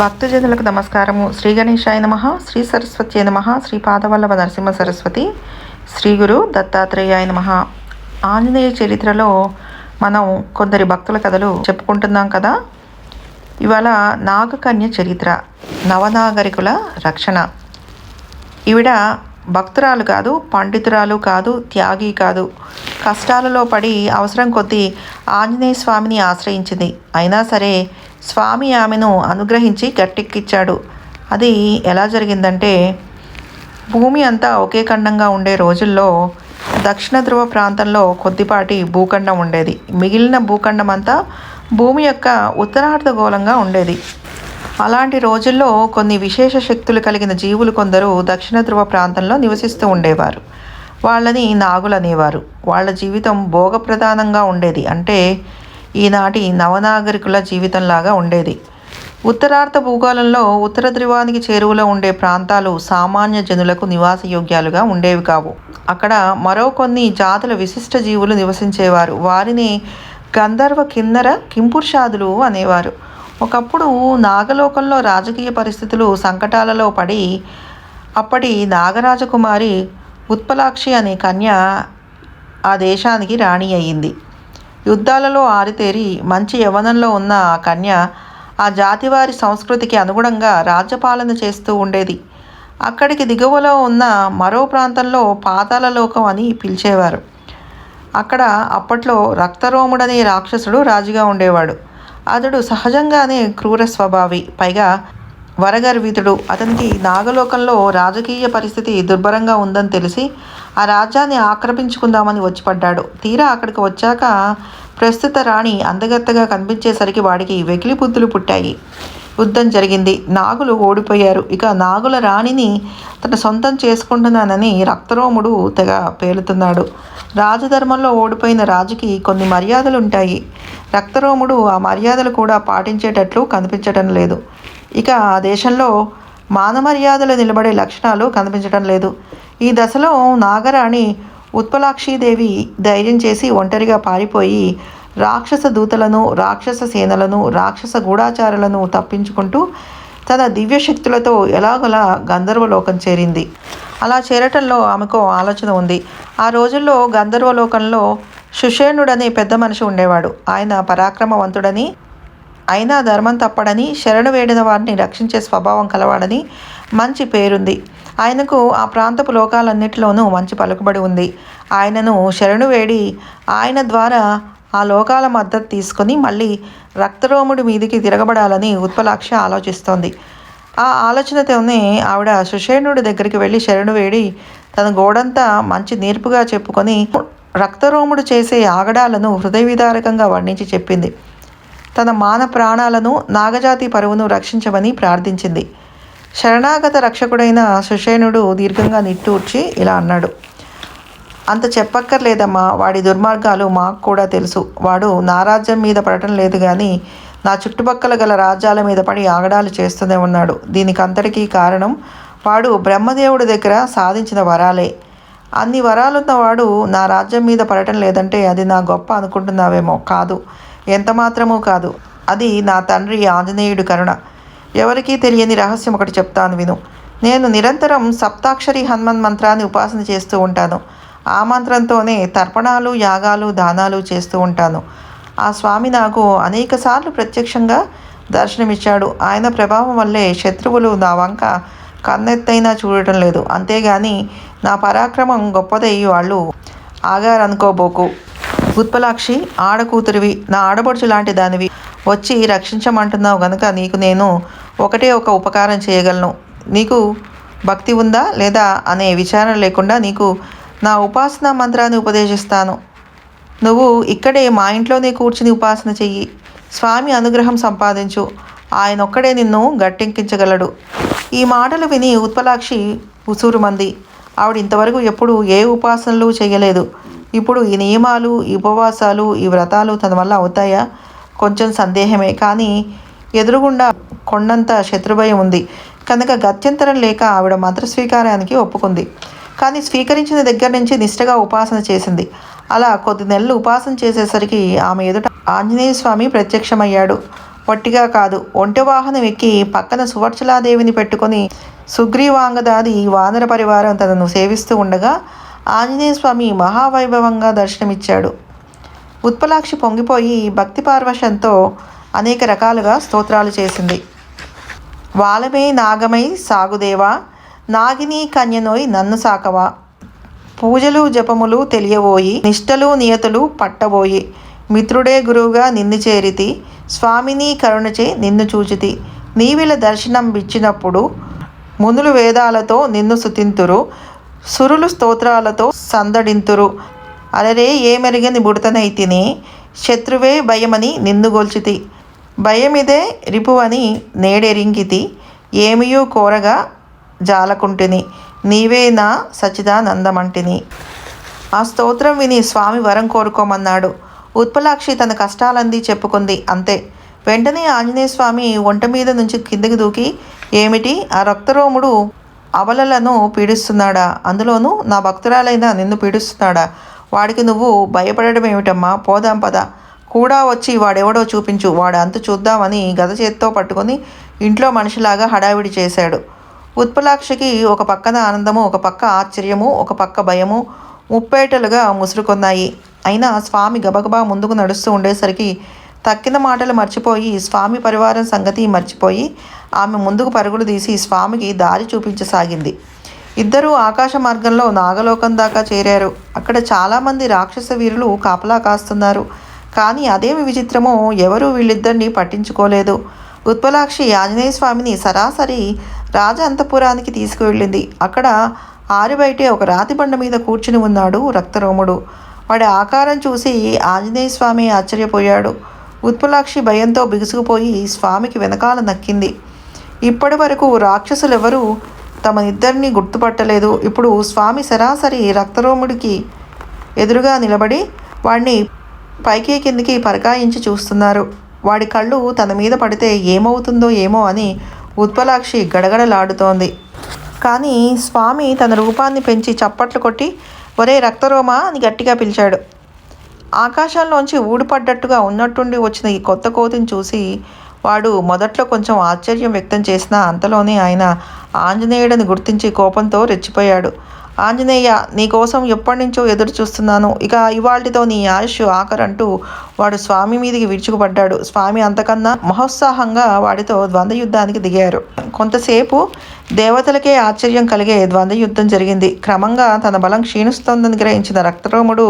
భక్తజనులకు నమస్కారము. శ్రీ గణేశాయ నమః, శ్రీ సరస్వత్యై నమః, శ్రీ పాదవల్లభ నరసింహ సరస్వతి, శ్రీ గురు దత్తాత్రేయాయ నమః. ఆంజనేయ చరిత్రలో మనం కొందరి భక్తుల కథలు చెప్పుకుంటున్నాం కదా. ఇవాళ నాగకన్య చరిత్ర, నవనాగరికుల రక్షణ. ఈవిడ భక్తురాలు కాదు, పండితురాలు కాదు, త్యాగి కాదు. కష్టాలలో పడి అవసరం కొద్దీ ఆంజనేయ స్వామిని ఆశ్రయించింది. అయినా సరే స్వామి ఆమెను అనుగ్రహించి గట్టెక్కిచ్చాడు. అది ఎలా జరిగిందంటే, భూమి అంతా ఒకే ఖండంగా ఉండే రోజుల్లో దక్షిణ ధ్రువ ప్రాంతంలో కొద్దిపాటి భూఖండం ఉండేది. మిగిలిన భూఖండం అంతా భూమి యొక్క ఉత్తరార్ధగోళంగా ఉండేది. అలాంటి రోజుల్లో కొన్ని విశేష శక్తులు కలిగిన జీవులు కొందరు దక్షిణ ధ్రువ ప్రాంతంలో నివసిస్తూ ఉండేవారు. వాళ్ళని నాగులు అనేవారు. వాళ్ళ జీవితం భోగప్రధానంగా ఉండేది. అంటే ఈనాటి నవనాగరికుల జీవితంలాగా ఉండేది. ఉత్తరార్ధ భూగోళంలో ఉత్తర ధ్రువానికి చేరువలో ఉండే ప్రాంతాలు సామాన్య జనులకు నివాసయోగ్యాలుగా ఉండేవి కావు. అక్కడ మరో కొన్ని జాతుల విశిష్ట జీవులు నివసించేవారు. వారిని గంధర్వ కిన్నర కింపురుషాదులు అనేవారు. ఒకప్పుడు నాగలోకంలో రాజకీయ పరిస్థితులు సంకటాలలో పడి అప్పటి నాగరాజకుమారి ఉత్పలాక్షి అనే కన్య ఆ దేశానికి రాణి అయ్యింది. యుద్ధాలలో ఆరితేరి మంచి యవ్వనంలో ఉన్న ఆ కన్య ఆ జాతివారి సంస్కృతికి అనుగుణంగా రాజ్యపాలన చేస్తూ ఉండేది. అక్కడికి దిగువలో ఉన్న మరో ప్రాంతంలో పాతాళలోకం అని పిలిచేవారు. అక్కడ అప్పట్లో రక్తరోముడనే రాక్షసుడు రాజుగా ఉండేవాడు. అతడు సహజంగానే క్రూర స్వభావి, పైగా వరగర్వితుడు. అతనికి నాగలోకంలో రాజకీయ పరిస్థితి దుర్భరంగా ఉందని తెలిసి ఆ రాజ్యాన్ని ఆక్రమించుకుందామని వచ్చిపడ్డాడు. తీరా అక్కడికి వచ్చాక ప్రస్తుత రాణి అందగత్తగా కనిపించేసరికి వాడికి వెకిలి బుద్ధులు పుట్టాయి. యుద్ధం జరిగింది. నాగులు ఓడిపోయారు. ఇక నాగుల రాణిని తన సొంతం చేసుకుంటున్నానని రక్తరోముడు తెగ పేలుతున్నాడు. రాజధర్మంలో ఓడిపోయిన రాజుకి కొన్ని మర్యాదలు ఉంటాయి. రక్తరోముడు ఆ మర్యాదలు కూడా పాటించేటట్లు కనిపించటం లేదు. ఇక ఆ దేశంలో మానమర్యాదలు నిలబడే లక్షణాలు కనిపించడం లేదు. ఈ దశలో నాగరాణి ఉత్పలాక్షీదేవి ధైర్యం చేసి ఒంటరిగా పారిపోయి రాక్షస దూతలను, రాక్షస సేనలను, రాక్షస గూఢాచారులను తప్పించుకుంటూ తన దివ్యశక్తులతో ఎలాగోలా గంధర్వలోకం చేరింది. అలా చేరటంలో ఆమెకు ఆలోచన ఉంది. ఆ రోజుల్లో గంధర్వలోకంలో సుషేణుడనే పెద్ద మనిషి ఉండేవాడు. ఆయన పరాక్రమవంతుడని, అయినా ధర్మం తప్పడని, శరణు వేడిన వారిని రక్షించే స్వభావం కలవాడని మంచి పేరుంది. ఆయనకు ఆ ప్రాంతపు లోకాలన్నిటిలోనూ మంచి పలుకుబడి ఉంది. ఆయనను శరణు వేడి ఆయన ద్వారా ఆ లోకాల మద్దతు తీసుకొని మళ్ళీ రక్తరోముడి మీదికి తిరగబడాలని ఉత్పలాక్ష ఆలోచిస్తోంది. ఆ ఆలోచనతోనే ఆవిడ సుషేణుడి దగ్గరికి వెళ్ళి శరణు వేడి తన గోడంతా మంచి నేర్పుగా చెప్పుకొని రక్తరోముడు చేసే ఆగడాలను హృదయ విదారకంగా వర్ణించి చెప్పింది. తన మాన ప్రాణాలను, నాగజాతి పరువును రక్షించమని ప్రార్థించింది. శరణాగత రక్షకుడైన సుషేణుడు దీర్ఘంగా నిట్టూర్చి ఇలా అన్నాడు: అంత చెప్పక్కర్లేదమ్మా, వాడి దుర్మార్గాలు మాకు కూడా తెలుసు. వాడు నా రాజ్యం మీద పడటం లేదు కానీ నా చుట్టుపక్కల గల రాజ్యాల మీద పడి ఆగడాలు చేస్తూనే ఉన్నాడు. దీనికంతటికీ కారణం వాడు బ్రహ్మదేవుడి దగ్గర సాధించిన వరాలే. అన్ని వరాలున్నవాడు నా రాజ్యం మీద పడటం లేదంటే అది నా గొప్ప అనుకుంటున్నావేమో. కాదు, ఎంత మాత్రమూ కాదు. అది నా తండ్రి ఆంజనేయుడి కరుణ. ఎవరికీ తెలియని రహస్యం ఒకటి చెప్తాను విను. నేను నిరంతరం సప్తాక్షరి హనుమన్ మంత్రాన్ని ఉపాసన చేస్తూ ఉంటాను. ఆ మంత్రంతోనే తర్పణాలు, యాగాలు, దానాలు చేస్తూ ఉంటాను. ఆ స్వామి నాకు అనేకసార్లు ప్రత్యక్షంగా దర్శనమిచ్చాడు. ఆయన ప్రభావం వల్లే శత్రువులు నా వంక కన్నెత్తైనా చూడటం లేదు. అంతేగాని నా పరాక్రమం గొప్పదై వాళ్ళు ఆగారనుకోబోకు. ఉత్పలాక్షి, ఆడకూతురివి, నా ఆడబడుచు లాంటి దానివి, వచ్చి రక్షించమంటున్నావు గనుక నీకు నేను ఒకటే ఒక ఉపకారం చేయగలను. నీకు భక్తి ఉందా లేదా అనే విచారణ లేకుండా నీకు నా ఉపాసనా మంత్రాన్ని ఉపదేశిస్తాను. నువ్వు ఇక్కడే మా ఇంట్లోనే కూర్చుని ఉపాసన చెయ్యి. స్వామి అనుగ్రహం సంపాదించు. ఆయన ఒక్కడే నిన్ను గట్టెక్కించగలడు. ఈ మాటలు విని ఉత్పలాక్షి ఉసూరుమంది. ఆవిడ ఇంతవరకు ఎప్పుడు ఏ ఉపాసనలు చేయలేదు. ఇప్పుడు ఈ నియమాలు, ఈ ఉపవాసాలు, ఈ వ్రతాలు తన వల్ల అవుతాయా? కొంచెం సందేహమే. కానీ ఎదురుగుండా కొండంత శత్రుభయం ఉంది కనుక గత్యంతరం లేక ఆవిడ మంత్రస్వీకారానికి ఒప్పుకుంది. కానీ స్వీకరించిన దగ్గర నుంచి నిష్ఠగా ఉపాసన చేసింది. అలా కొద్ది నెలలు ఉపాసన చేసేసరికి ఆమె ఎదుట ఆంజనేయ స్వామి ప్రత్యక్షమయ్యాడు. వట్టిగా కాదు, ఒంటె వాహనం ఎక్కి పక్కన సువర్చలాదేవిని పెట్టుకొని సుగ్రీవాంగదాది వానర పరివారం తనను సేవిస్తూ ఉండగా ఆంజనేయ స్వామి మహావైభవంగా దర్శనమిచ్చాడు. ఉత్పలాక్షి పొంగిపోయి భక్తి పార్వశంతో అనేక రకాలుగా స్తోత్రాలు చేసింది. వాలమే నాగమై సాగుదేవా, నాగిని కన్యనోయ్ నన్ను సాకవా, పూజలు జపములు తెలియబోయి, నిష్టలు నియతులు పట్టబోయి, మిత్రుడే గురువుగా నిన్ను చేరితి, స్వామిని కరుణచే నిన్ను చూచితి, నీవిల దర్శనం ఇచ్చినప్పుడు మునులు వేదాలతో నిన్ను స్తుతింతురు, సురులు స్తోత్రాలతో సందడింతురు, అలరే ఏమెరిగని బుడతనైతిని, శత్రువే భయమని నిన్ను గొల్చితి, భయమిదే రిపువని నేడెరింగితి, ఏమియూ కోరగా జాలకుంటిని, నీవే నా సచిదానందమంటిని. ఆ స్తోత్రం విని స్వామి వరం కోరుకోమన్నాడు. ఉత్పలాక్షి తన కష్టాలంది చెప్పుకుంది. అంతే. వెంటనే ఆంజనేయ స్వామి ఒంట మీద నుంచి కిందకి దూకి, ఏమిటి ఆ రక్తరోముడు అవలలను పీడిస్తున్నాడా? అందులోనూ నా భక్తురాలైన నిన్ను పీడిస్తున్నాడా? వాడికి నువ్వు భయపడడం ఏమిటమ్మా? పోదాం పద, కూడా వచ్చి వాడెవడో చూపించు, వాడు అంతు చూద్దామని గద చేత్తో పట్టుకొని ఇంట్లో మనిషిలాగా హడావిడి చేశాడు. ఉత్పలాక్షికి ఒక పక్కన ఆనందము, ఒక పక్క ఆశ్చర్యము, ఒక పక్క భయము ముప్పేటలుగా ముసురుకొన్నాయి. అయినా స్వామి గబగబా ముందుకు నడుస్తూ ఉండేసరికి తక్కిన మాటలు మర్చిపోయి, స్వామి పరివారం సంగతి మర్చిపోయి ఆమె ముందుకు పరుగులు తీసి స్వామికి దారి చూపించసాగింది. ఇద్దరూ ఆకాశ మార్గంలో నాగలోకం దాకా చేరారు. అక్కడ చాలామంది రాక్షస వీరులు కాపలా కాస్తున్నారు. కానీ అదేమి విచిత్రమో ఎవరూ వీళ్ళిద్దరిని పట్టించుకోలేదు. ఉత్పలాక్షి ఆంజనేయ స్వామిని సరాసరి రాజ అంతఃపురానికి తీసుకువెళ్ళింది. అక్కడ ఆరుబయటే ఒక రాతి బండ మీద కూర్చుని ఉన్నాడు రక్తరోముడు. వాడి ఆకారం చూసి ఆంజనేయ స్వామి ఆశ్చర్యపోయాడు. ఉత్పలాక్షి భయంతో బిగుసుకుపోయి స్వామికి వెనకాల నక్కింది. ఇప్పటి వరకు రాక్షసులెవరూ తమనిద్దరిని గుర్తుపట్టలేదు. ఇప్పుడు స్వామి సరాసరి రక్తరోముడికి ఎదురుగా నిలబడి వాడిని పైకి కిందికి పరకాయించి చూస్తున్నారు. వాడి కళ్ళు తన మీద పడితే ఏమవుతుందో ఏమో అని ఉత్పలాక్షి గడగడలాడుతోంది. కానీ స్వామి తన రూపాన్ని పెంచి చప్పట్లు కొట్టి, ఒరే రక్తరోమా అని గట్టిగా పిలిచాడు. ఆకాశంలోంచి ఊడిపడ్డట్టుగా ఉన్నట్టుండి వచ్చిన ఈ కొత్త కోతిని చూసి వాడు మొదట్లో కొంచెం ఆశ్చర్యం వ్యక్తం చేసినా అంతలోనే ఆయన ఆంజనేయుడిని గుర్తించి కోపంతో రెచ్చిపోయాడు. ఆంజనేయ, నీకోసం ఎప్పటి నుంచో ఎదురు చూస్తున్నాను, ఇక ఇవాళ్టితో నీ ఆయుష్ ఆఖరంటూ వాడు స్వామి మీదికి విరుచుకుపడ్డాడు. స్వామి అంతకన్నా మహోత్సాహంగా వాడితో ద్వంద్వ యుద్ధానికి దిగారు. కొంతసేపు దేవతలకే ఆశ్చర్యం కలిగే ద్వంద్వ యుద్ధం జరిగింది. క్రమంగా తన బలం క్షీణిస్తోందని గ్రహించిన రక్తరోముడు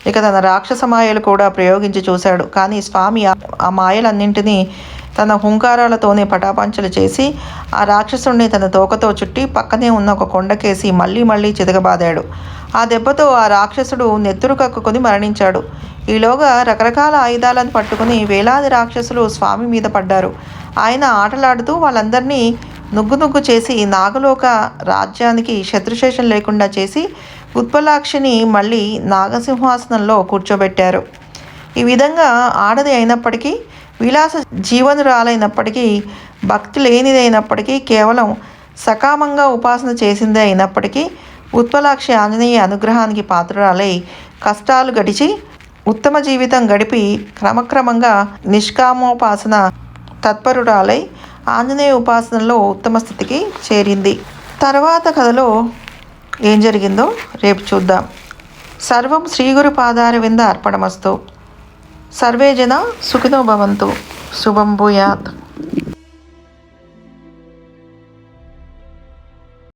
ఇక తన రాక్షస మాయలు కూడా ప్రయోగించి చూశాడు. కానీ స్వామి ఆ మాయలన్నింటినీ తన హుంకారాలతోనే పటాపంచలు చేసి ఆ రాక్షసుడిని తన తోకతో చుట్టి పక్కనే ఉన్న ఒక కొండకేసి మళ్ళీ చితకబాదాడు. ఆ దెబ్బతో ఆ రాక్షసుడు నెత్తురు కక్కుకొని మరణించాడు. ఈలోగా రకరకాల ఆయుధాలను పట్టుకుని వేలాది రాక్షసులు స్వామి మీద పడ్డారు. ఆయన ఆటలాడుతూ వాళ్ళందరినీ నుగ్గు చేసి నాగలోక రాజ్యానికి శత్రుశేషం లేకుండా చేసి ఉత్పలాక్షిని మళ్ళీ నాగసింహాసనంలో కూర్చోబెట్టారు. ఈ విధంగా ఆడది అయినప్పటికీ, విలాస జీవనురాలైనప్పటికీ, భక్తి లేనిదైనప్పటికీ, కేవలం సకామంగా ఉపాసన చేసిందే అయినప్పటికీ ఉత్పలాక్షి ఆంజనేయ అనుగ్రహానికి పాత్రురాలై కష్టాలు గడిచి ఉత్తమ జీవితం గడిపి క్రమక్రమంగా నిష్కామోపాసన తత్పరురాలై ఆంజనేయ ఉపాసనలో ఉత్తమ స్థితికి చేరింది. తర్వాత కథలో ఏం జరిగిందో రేపు చూద్దాం. సర్వం శ్రీగురు పాదారవింద అర్పణమస్తు. సర్వే జన సుఖినో భవంతు. శుభం భూయాత్.